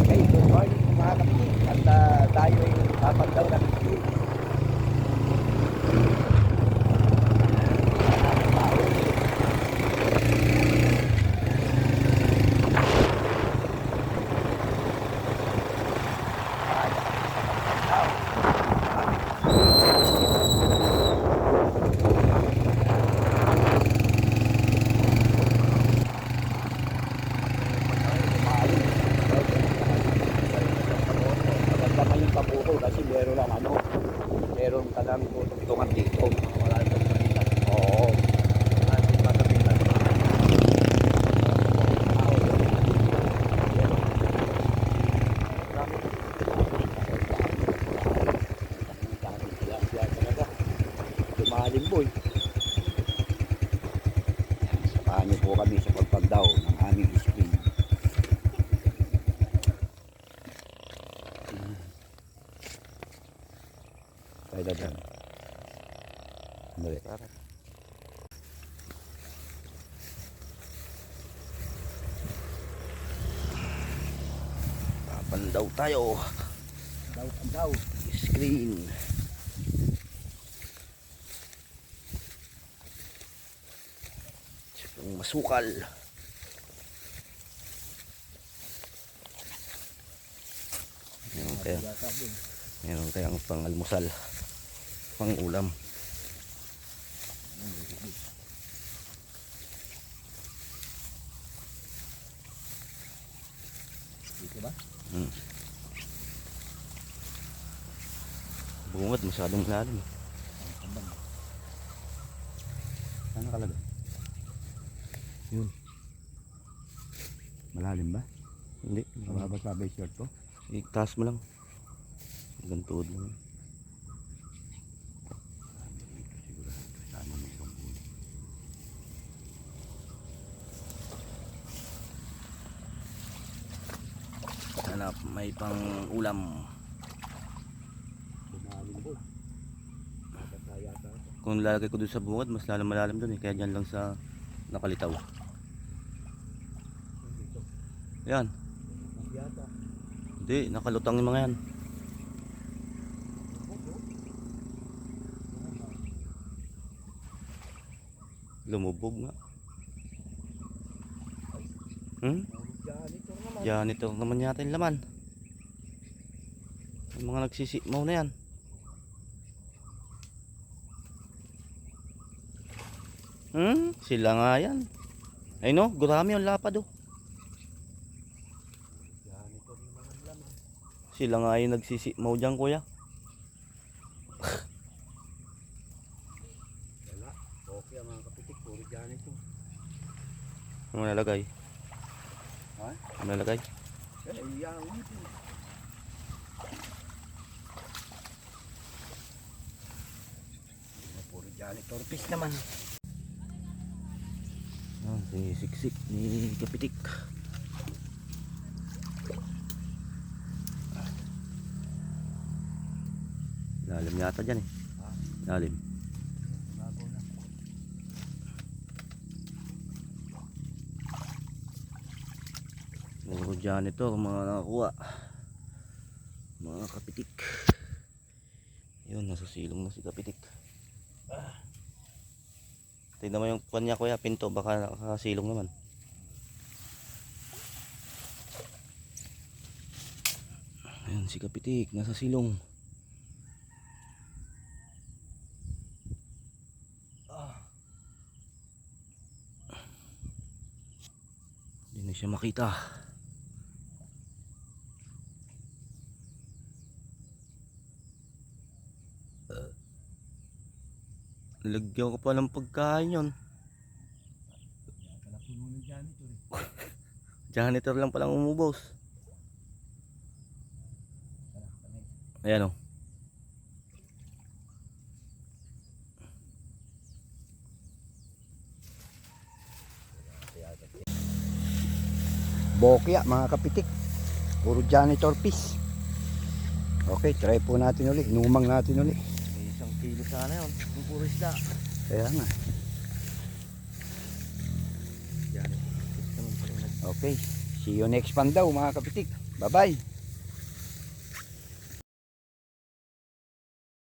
Okay, good morning mga kapatid. At tayo ay papagdaw ng kasi meron lang meron ka lang tungan dito. Wala nang palitan. Oo. Lumalim boy. Samahan niyo po kami sa pagpagdaw ng aming spring. Tayo dyan. Dali. Papandaw tayo. Pandaw. Screen. Yung masukal. Meron kayang pang-almusal, pang-ulam. Dito ba? Bungad, masyadong lalim. Saan nakalagay? Yun. Malalim ba? Hindi. Mababasa ba yung shirt ko? Itaas mo lang. Hanggang tuhod lang. Hanap, may pang ulam. Kung lalagay ko dun sa bungad, mas malalim dun eh. Kaya dyan lang sa nakalitaw. Yan. Hindi, nakalutang yung mga yan. Lumubog nga. Janitor naman yata yung laman. Yung mga nagsisimaw na yan. Sila nga yan. Ay no, gurami yung lapad oh. Sila nga yung nagsisimaw dyan kuya. Wala, okay ang mga kapitik, puro dyan ito. Ano nalagay? Ha? Ano nalagay? Yan, puro janitor fish naman. Sinisiksik ni Kapitik. Lalim yata dyan eh. Lalim. Puro janitor mga nakakuha. Mga Kapitik. Yun, nasa silong na si Kapitik. Tignan mo yung kanya kuya, pinto, baka nakasilong naman. Ayan si Kapitik, nasa silong. Hindi na siya makita. Lagyan ko pa ng pagkain yun. Janitor lang palang umubos. Ayan o. Bokya mga Kapitik. Puro janitor piece. Okay, try po natin uli. Inumang natin uli. May 1 kilo sana yun. Yung puro isda. Kaya nga. Janitor. Okay. See you next pan daw mga Kapitik. Bye bye.